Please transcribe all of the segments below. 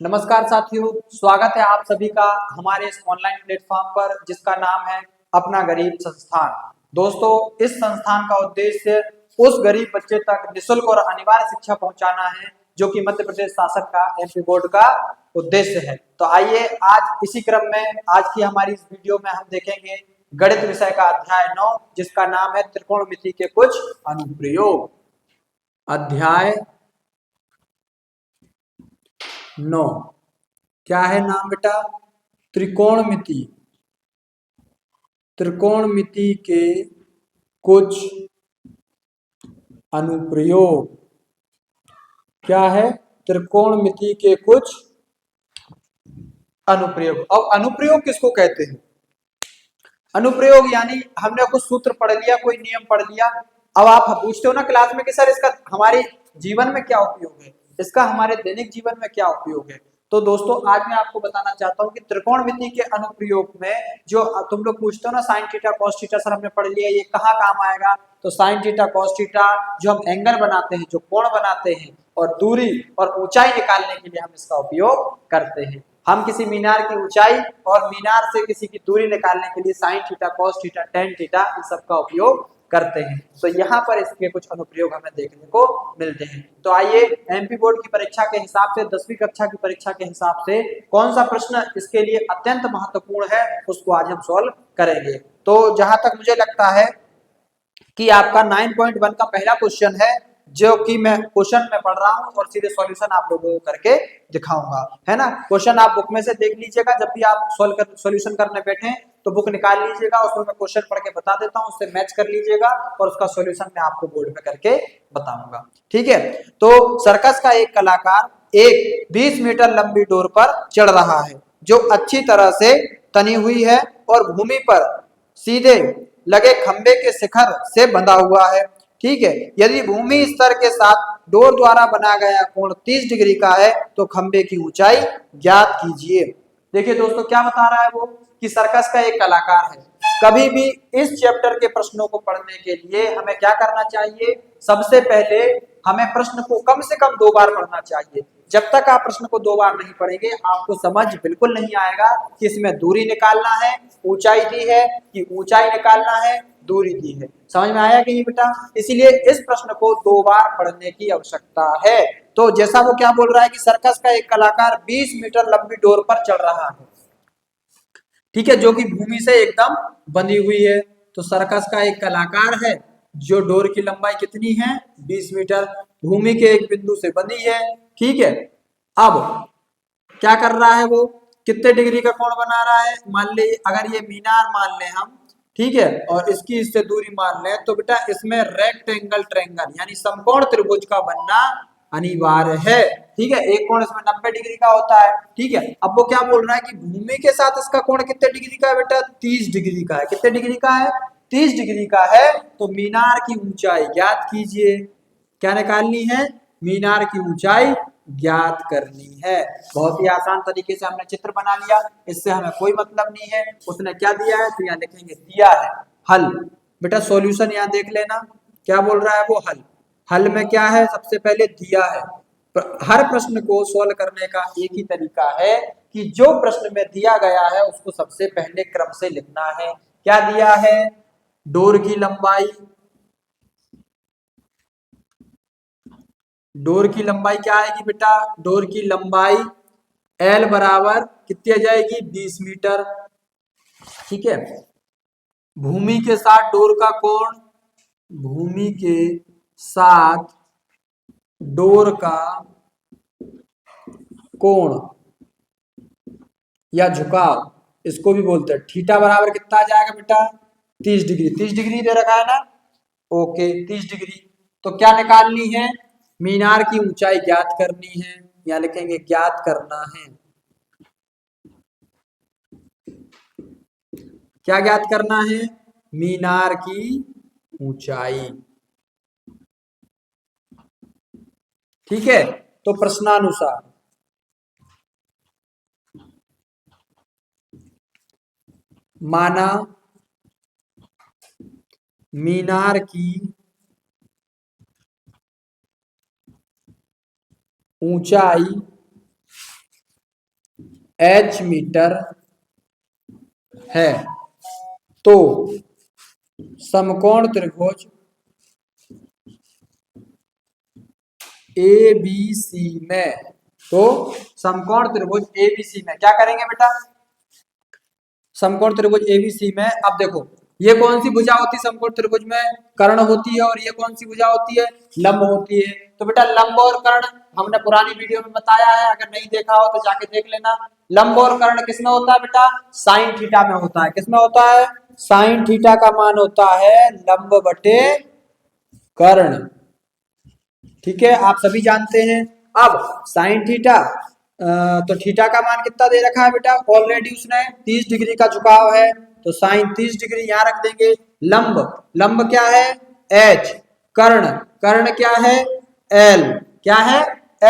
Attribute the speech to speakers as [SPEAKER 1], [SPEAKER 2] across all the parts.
[SPEAKER 1] नमस्कार साथियों, स्वागत है आप सभी का हमारे इस ऑनलाइन प्लेटफॉर्म पर जिसका नाम है अपना गरीब संस्थान। दोस्तों, इस संस्थान का उद्देश्य उस गरीब बच्चे तक निःशुल्क और अनिवार्य शिक्षा पहुंचाना है जो कि मध्य प्रदेश शासन का एमपी बोर्ड का उद्देश्य है। तो आइए आज इसी क्रम में आज की हमारी इस वीडियो में हम देखेंगे गणित विषय का अध्याय 9 जिसका नाम है त्रिकोणमिति के कुछ अनुप्रयोग। अध्याय 9 क्या है नाम बेटा? त्रिकोणमिति। त्रिकोणमिति के कुछ अनुप्रयोग। क्या है? त्रिकोणमिति के कुछ अनुप्रयोग। अब अनुप्रयोग किसको कहते हैं? अनुप्रयोग यानी हमने कुछ सूत्र पढ़ लिया, कोई नियम पढ़ लिया, अब आप पूछते हो ना क्लास में कि सर इसका हमारे जीवन में क्या उपयोग है, इसका हमारे दैनिक जीवन में क्या उपयोग है। तो दोस्तों आज मैं आपको बताना चाहता हूं कि त्रिकोणमिति के अनुप्रयोग में जो तुम लोग पूछते हो ना sign theta cos theta sir हमने पढ़ लिया, ये कहाँ काम आएगा? तो साइन थीटा कॉस थीटा जो हम एंगल बनाते हैं, जो कोण बनाते हैं और दूरी और ऊंचाई निकालने के लिए हम इसका उपयोग करते हैं। हम किसी मीनार की ऊंचाई और मीनार से किसी की दूरी निकालने के लिए sine theta cos theta tan theta इन सब का उपयोग करते हैं। तो यहाँ पर इसके कुछ अनुप्रयोग हमें देखने को मिलते हैं। तो आइए एमपी बोर्ड की परीक्षा के हिसाब से 10वीं कक्षा की परीक्षा के हिसाब से कौन सा प्रश्न इसके लिए अत्यंत महत्वपूर्ण है उसको आज हम सॉल्व करेंगे। तो जहां तक मुझे लगता है कि आपका 9.1 का पहला क्वेश्चन है जो कि मैं क्वेश्चन में पढ़ रहा हूं और सीधे सॉल्यूशन आप लोगों को करके दिखाऊंगा, है ना। क्वेश्चन आप बुक में से देख लीजिएगा, जब भी आप सॉल्यूशन करने बैठे तो बुक निकाल लीजिएगा, उसमें मैं क्वेश्चन पढ़ के बता देता हूं, उससे मैच कर लीजिएगा और उसका सॉल्यूशन मैं आपको बोर्ड में करके बताऊंगा। ठीक है। तो सर्कस का एक कलाकार एक 20 मीटर लंबी डोर पर चढ़ रहा है जो अच्छी तरह से तनी हुई है और भूमि पर सीधे लगे खंबे के शिखर से बंधा हुआ है। ठीक है। यदि भूमि स्तर के साथ डोर द्वारा बना गया कोण 30 डिग्री का है तो खंबे की ऊंचाई ज्ञात कीजिए। देखिए दोस्तों क्या बता रहा है वो कि सर्कस का एक कलाकार है। कभी भी इस चैप्टर के प्रश्नों को पढ़ने के लिए हमें क्या करना चाहिए? सबसे पहले हमें प्रश्न को कम से कम 2 बार पढ़ना चाहिए। जब तक आप प्रश्न को 2 बार नहीं पढ़ेंगे आपको समझ बिल्कुल नहीं आएगा कि इसमें दूरी निकालना है, ऊंचाई दी है कि ऊंचाई निकालना है, दूरी दी है। समझ में आया कि नहीं बेटा? इसीलिए इस प्रश्न को 2 बार पढ़ने की आवश्यकता है। तो जैसा वो क्या बोल रहा है कि सर्कस का एक कलाकार 20 मीटर लंबी डोर पर चढ़ रहा है, ठीक है, जो कि भूमि से एकदम बंधी हुई है। तो सर्कस का एक कलाकार है जो डोर की लंबाई कितनी है? 20 मीटर, भूमि के एक बिंदु से बंधी है। ठीक है। अब क्या कर रहा है वो? कितने डिग्री का कोण बना रहा है? मान ले अगर ये मीनार मान ले हम, ठीक है, और इसकी इससे दूरी मान ले तो बेटा इसमें रेक्टेंगल ट्रायंगल यानी समकोण त्रिभुज का बनना अनिवार्य है। ठीक है। एक कोण इसमें 90 डिग्री का होता है। ठीक है। अब वो क्या बोल रहा है कि भूमि के साथ इसका कोण कितने डिग्री का है बेटा? 30 डिग्री का है। कितने डिग्री का है? 30 डिग्री का है। तो मीनार की ऊंचाई ज्ञात कीजिए। क्या निकालनी है? मीनार की ऊंचाई ज्ञात करनी है। बहुत ही आसान तरीके से हमने चित्र बना लिया, इससे हमें कोई मतलब नहीं है उसने क्या दिया है, तो यहाँ लिखेंगे दिया है हल। बेटा सॉल्यूशन यहाँ देख लेना, क्या बोल रहा है वो? हल। हल में क्या है? सबसे पहले दिया है। हर प्रश्न को सोल्व करने का एक ही तरीका है कि जो प्रश्न में दिया गया है उसको सबसे पहले क्रम से लिखना है। क्या दिया है? डोर की लंबाई, डोर की लंबाई क्या आएगी बेटा? डोर की लंबाई L बराबर कितनी आ जाएगी? 20 मीटर। ठीक है। भूमि के साथ डोर का कोण, भूमि के साथ डोर का कोण या झुकाव, इसको भी बोलते हैं, थीटा बराबर कितना आ जाएगा बेटा? 30 डिग्री। 30 डिग्री दे रखा है ना? Okay 30 degree. तो क्या निकालनी है? मीनार की ऊंचाई ज्ञात करनी है, या लिखेंगे ज्ञात करना है। क्या ज्ञात करना है? मीनार की ऊंचाई। ठीक है। तो प्रश्नानुसार माना मीनार की ऊंचाई h मीटर है तो समकोण त्रिभुज ABC में, तो समकोण त्रिभुज ABC में क्या करेंगे बेटा, समकोण त्रिभुज ABC में अब देखो ये कौन सी भुजा होती है समकोण त्रिभुज में, कर्ण होती है, और ये कौन सी भुजा होती है, लंब होती है। तो बेटा लंब और कर्ण हमने पुरानी वीडियो में बताया है, अगर नहीं देखा हो तो जाके देख लेना। लंब और कर्ण किसमें होता है बेटा, साइन थीटा में होता है। किसमें होता है, साइन थीटा का मान होता है लंब बटे कर्ण। ठीक है, आप सभी जानते हैं। अब साइन थीटा, तो थीटा का मान कितना दे रखा है बेटा, ऑलरेडी उसने 30 डिग्री का झुकाव है, तो साइन 30 डिग्री यहाँ रख देंगे। लंब, लंब क्या है h, कर्ण, कर्ण क्या है l, क्या है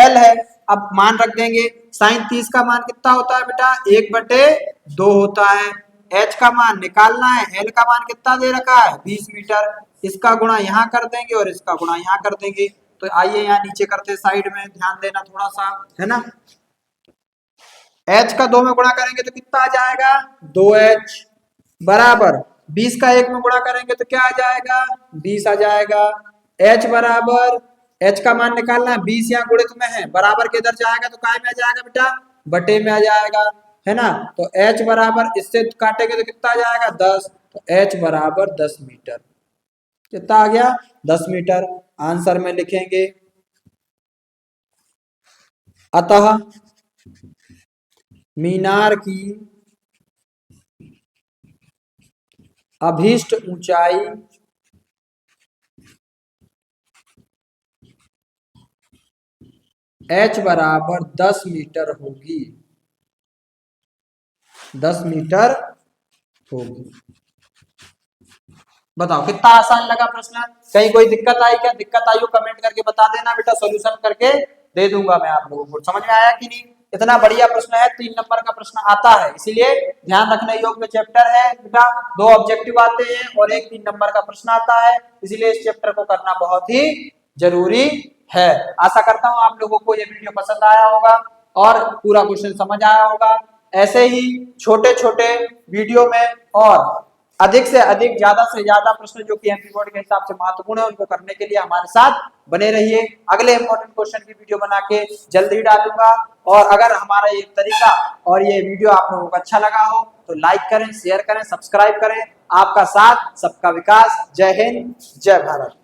[SPEAKER 1] l है। अब मान रख देंगे, साइन 30 का मान कितना होता है बेटा, 1/2 होता है। h का मान निकालना है, l का मान कितना दे रखा है 20 मीटर, इसका गुणा यहाँ कर देंगे और इसका गुणा यहाँ कर देंगे। तो आइए यहाँ नीचे करते साइड में, ध्यान देना थोड़ा सा, है ना। h का 2 में गुणा करेंगे तो कितना आ जाएगा 2h, बराबर 20 का 1 में गुणा करेंगे तो क्या आ जाएगा 20 आ जाएगा। h बराबर, h का मान निकालना है, 20 यहाँ गुणित में है, बराबर के इधर जाएगा तो काय में आ जाएगा बेटा, बटे में आ जाएगा, है ना। तो h बराबर, इससे काटेंगे तो कितना आ जाएगा 10, तो h बराबर 10 मीटर। कितना आ गया 10 मीटर। आंसर में लिखेंगे अतः मीनार की अभीष्ट ऊंचाई h बराबर 10 मीटर होगी, 10 मीटर होगी। बताओ कितना आसान लगा प्रश्न, कहीं कोई दिक्कत आई क्या, दिक्कत आई हो कमेंट करके बता देना बेटा, सॉल्यूशन करके दे दूंगा मैं आप लोगों को। समझ में आया कि नहीं, इतना बढ़िया प्रश्न है, 3 नंबर का प्रश्न आता है, इसीलिए ध्यान रखने योग्य चैप्टर है बेटा। 2 ऑब्जेक्टिव आते हैं और एक 3 नंबर का प्रश्न आता है, इसलिए इस चैप्टर को करना बहुत ही जरूरी है। आशा करता हूँ आप लोगों को ये वीडियो पसंद आया होगा और पूरा क्वेश्चन समझ आया होगा। ऐसे ही छोटे छोटे वीडियो में और अधिक से अधिक, ज्यादा से ज्यादा प्रश्न जो कि एमपी बोर्ड के हिसाब से महत्वपूर्ण है उनको करने के लिए हमारे साथ बने रहिए। अगले इंपॉर्टेंट क्वेश्चन की वीडियो बना के जल्द ही डालूंगा। और अगर हमारा ये तरीका और ये वीडियो आप लोगों को अच्छा लगा हो तो लाइक करें, शेयर करें, सब्सक्राइब करें। आपका साथ सबका विकास। जय हिंद, जय भारत।